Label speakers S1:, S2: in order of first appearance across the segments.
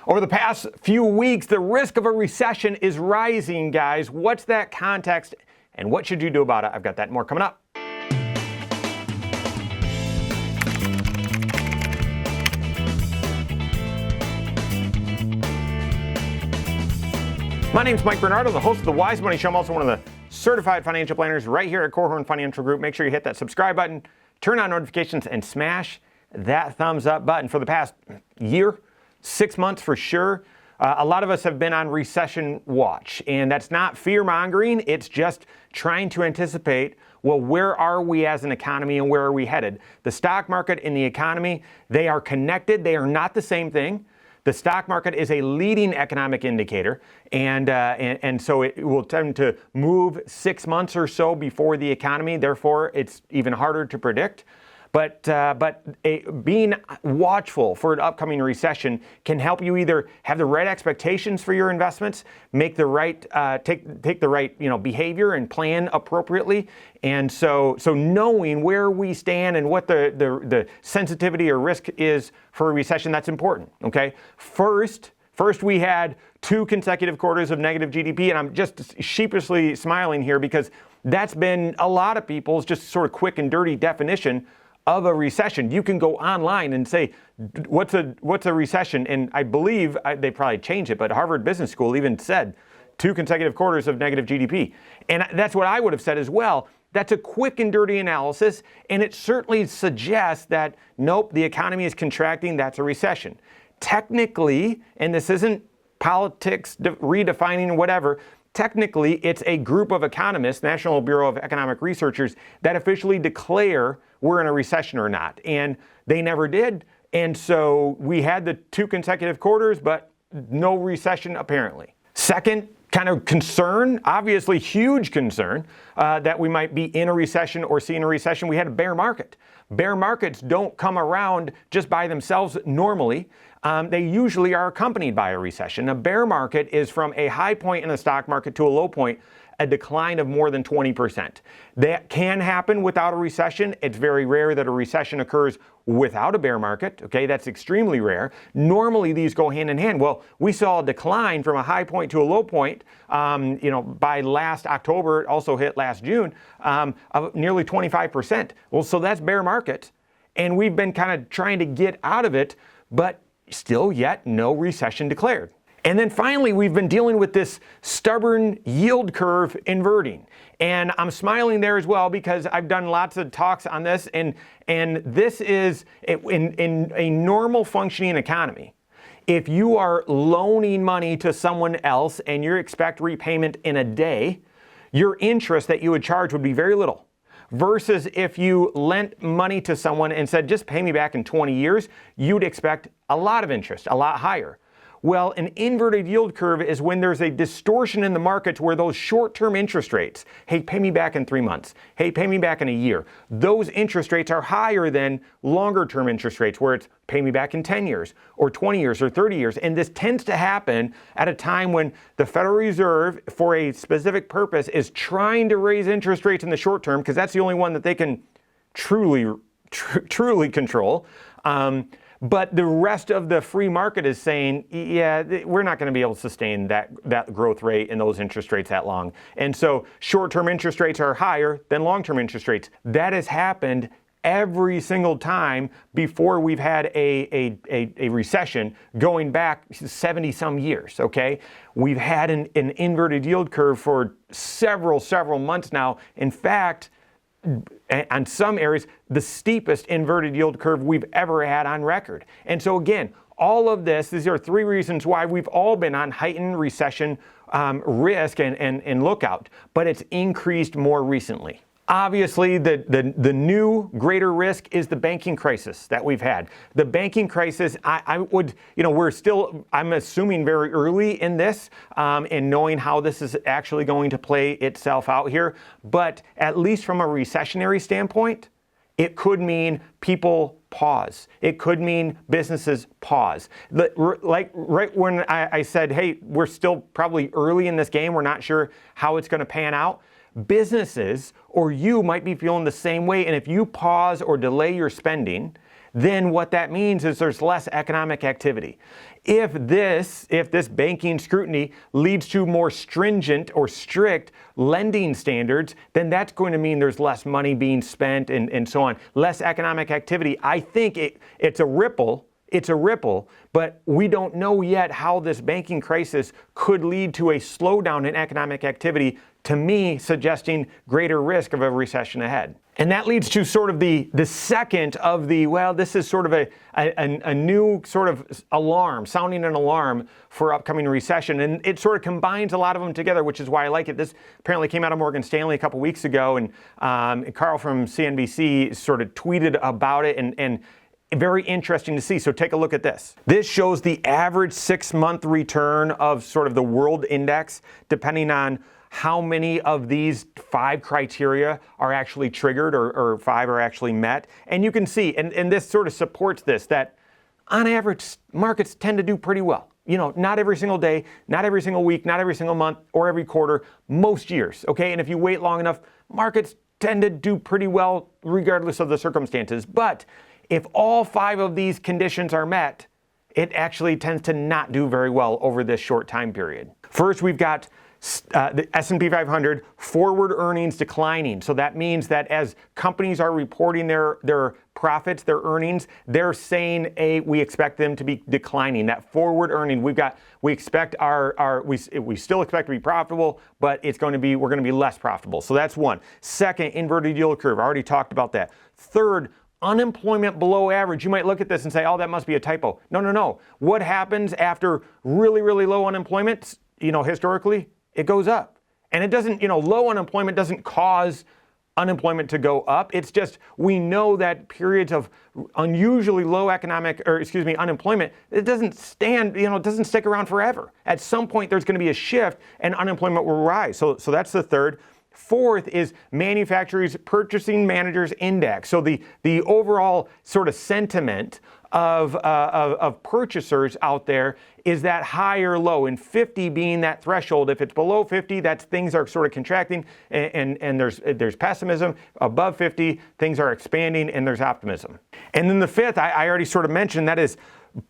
S1: Over the past few weeks, the risk of a recession is rising, guys. What's that context and what should you do about it? I've got that and more coming up. My name's Mike Bernardo, the host of the Wise Money Show. I'm also one of the certified financial planners right here at Korhorn Financial Group. Make sure you hit that subscribe button, turn on notifications, and smash that thumbs up button. For the past year, 6 months for sure, a lot of us have been on recession watch, and that's not fear-mongering. It's just trying to anticipate, well, where are we as an economy and where are we headed? The stock market and the economy, they are connected. They are not the same thing. The stock market is a leading economic indicator, and so it will tend to move 6 months or so before the economy. Therefore, it's even harder to predict. But being watchful for an upcoming recession can help you either have the right expectations for your investments, make the right take the right behavior and plan appropriately. And so knowing where we stand and what the sensitivity or risk is for a recession, that's important. Okay, first we had 2 consecutive quarters of negative GDP, and I'm just sheepishly smiling here because that's been a lot of people's just sort of quick and dirty definition of a recession. You can go online and say, what's a recession? And I believe they probably changed it, but Harvard Business School even said 2 consecutive quarters of negative GDP. And that's what I would have said as well. That's a quick and dirty analysis, and it certainly suggests that, nope, the economy is contracting, that's a recession. Technically, and this isn't politics redefining whatever, technically it's a group of economists, National Bureau of Economic Researchers, that officially declare we're in a recession or not. And they never did. And so we had the 2 consecutive quarters, but no recession apparently. Second kind of concern, obviously huge concern, that we might be in a recession or seeing a recession. We had a bear market. Bear markets don't come around just by themselves normally. They usually are accompanied by a recession. A bear market is from a high point in the stock market to a low point, a decline of more than 20%. That can happen without a recession. It's very rare that a recession occurs without a bear market. Okay, that's extremely rare. Normally these go hand in hand. Well, we saw a decline from a high point to a low point, by last October, it also hit last June, of nearly 25%. Well, so that's bear market. And we've been kind of trying to get out of it, but still yet no recession declared. And then finally, we've been dealing with this stubborn yield curve inverting. And I'm smiling there as well because I've done lots of talks on this, and this is in a normal functioning economy. If you are loaning money to someone else and you expect repayment in a day, your interest that you would charge would be very little. Versus if you lent money to someone and said, just pay me back in 20 years, you'd expect a lot of interest, a lot higher. Well, an inverted yield curve is when there's a distortion in the market to where those short-term interest rates, hey, pay me back in 3 months, hey, pay me back in a year, those interest rates are higher than longer-term interest rates where it's pay me back in 10 years or 20 years or 30 years. And this tends to happen at a time when the Federal Reserve, for a specific purpose, is trying to raise interest rates in the short term because that's the only one that they can truly control. But the rest of the free market is saying, yeah, we're not going to be able to sustain that growth rate and those interest rates that long. And so short-term interest rates are higher than long-term interest rates. That has happened every single time before we've had a recession going back 70 some years, okay? We've had an inverted yield curve for several months now. In fact, on some areas, the steepest inverted yield curve we've ever had on record. And so again, all of this, these are 3 reasons why we've all been on heightened recession risk and lookout, but it's increased more recently. Obviously, the new greater risk is the banking crisis that we've had. The banking crisis, we're still, I'm assuming, very early in this, in knowing how this is actually going to play itself out here. But at least from a recessionary standpoint, it could mean people pause. It could mean businesses pause. Like right when I said, hey, we're still probably early in this game, we're not sure how it's going to pan out. Businesses or you might be feeling the same way. And if you pause or delay your spending, then what that means is there's less economic activity. If this banking scrutiny leads to more stringent or strict lending standards, then that's going to mean there's less money being spent and so on, less economic activity. I think it's a ripple. It's a ripple, but we don't know yet how this banking crisis could lead to a slowdown in economic activity, to me suggesting greater risk of a recession ahead. And that leads to sort of the second of the, well, this is sort of a new sort of alarm, sounding an alarm for upcoming recession. And it sort of combines a lot of them together, which is why I like it. This apparently came out of Morgan Stanley a couple weeks ago, and Carl from CNBC sort of tweeted about it, and very interesting to see. So take a look at this. This shows the average 6-month return of sort of the world index, depending on how many of these 5 criteria are actually triggered or 5 are actually met. And you can see, and this sort of supports this, that on average, markets tend to do pretty well. You know, not every single day, not every single week, not every single month, or every quarter, most years, okay? And if you wait long enough, markets tend to do pretty well regardless of the circumstances. But if all 5 of these conditions are met, it actually tends to not do very well over this short time period. First, we've got the S&P 500 forward earnings declining. So that means that as companies are reporting their profits, their earnings, they're saying we expect them to be declining. That forward earning, we expect we still expect to be profitable, but we're going to be less profitable. So that's one. Second, inverted yield curve. I already talked about that. Third, unemployment below average. You might look at this and say, oh, that must be a typo. No. What happens after really, really low unemployment? You know, historically, it goes up. And it doesn't, low unemployment doesn't cause unemployment to go up. It's just, we know that periods of unusually low unemployment, it doesn't stick around forever. At some point, there's going to be a shift and unemployment will rise. So that's the third. Fourth is manufacturers' purchasing managers index. So the overall sort of sentiment of purchasers out there is that high or low, and 50 being that threshold. If it's below 50, things are sort of contracting and there's pessimism. Above 50, things are expanding and there's optimism. And then the fifth, I already sort of mentioned, that is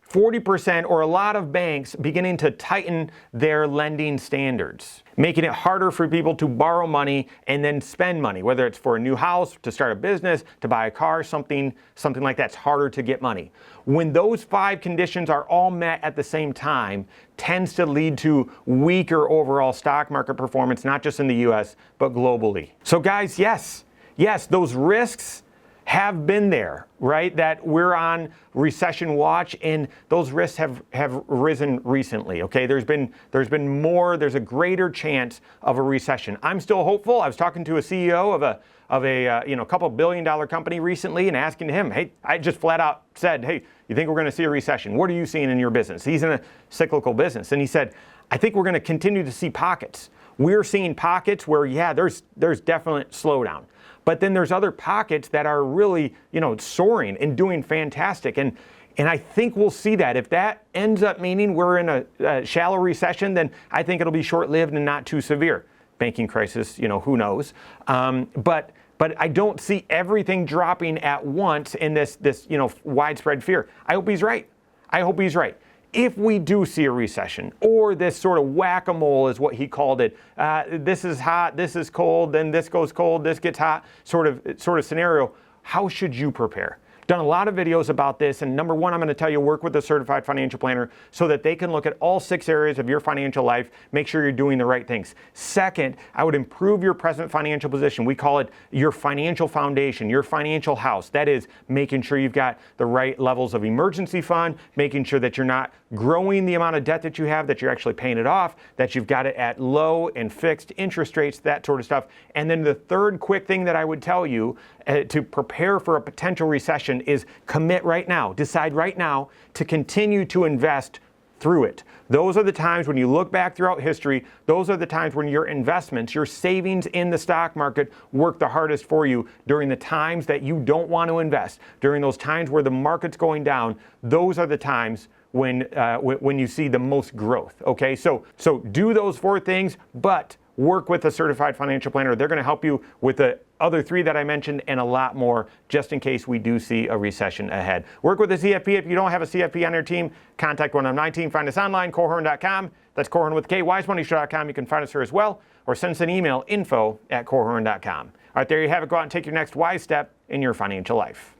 S1: 40% or a lot of banks beginning to tighten their lending standards, making it harder for people to borrow money and then spend money, whether it's for a new house, to start a business, to buy a car, something like that. It's harder to get money. When those 5 conditions are all met at the same time, tends to lead to weaker overall stock market performance, not just in the US, but globally. So guys, yes, those risks have been there, right? That we're on recession watch, and those risks have risen recently. Okay, there's a greater chance of a recession. I'm still hopeful. I was talking to a CEO of a couple $1 billion company recently, and asking him, hey, I just flat out said, hey, you think we're going to see a recession? What are you seeing in your business? He's in a cyclical business, and he said, I think we're going to continue to see pockets. We're seeing pockets where, there's definite slowdown. But then there's other pockets that are really, soaring and doing fantastic. And I think we'll see that. If that ends up meaning we're in a shallow recession, then I think it'll be short-lived and not too severe. Banking crisis, who knows? But I don't see everything dropping at once in this widespread fear. I hope he's right. If we do see a recession, or this sort of whack-a-mole is what he called it, this is hot, this is cold, then this goes cold, this gets hot, sort of scenario, how should you prepare? Done a lot of videos about this, and number one, I'm going to tell you, work with a certified financial planner so that they can look at all 6 areas of your financial life, make sure you're doing the right things. Second, I would improve your present financial position. We call it your financial foundation, your financial house. That is making sure you've got the right levels of emergency fund, making sure that you're not growing the amount of debt that you have, that you're actually paying it off, that you've got it at low and fixed interest rates, that sort of stuff. And then the third quick thing that I would tell you to prepare for a potential recession is commit right now, decide right now to continue to invest through it. Those are the times when you look back throughout history, those are the times when your investments, your savings in the stock market work the hardest for you. During the times that you don't want to invest, during those times where the market's going down, those are the times when you see the most growth. Okay, so do those 4 things, but work with a certified financial planner. They're going to help you with the other 3 that I mentioned and a lot more, just in case we do see a recession ahead. Work with a CFP. If you don't have a CFP on your team, contact one of my team. Find us online, Korhorn.com. That's Korhorn with K, wisemoneyshow.com. You can find us here as well, or send us an email, info@korhorn.com. All right, there you have it. Go out and take your next wise step in your financial life.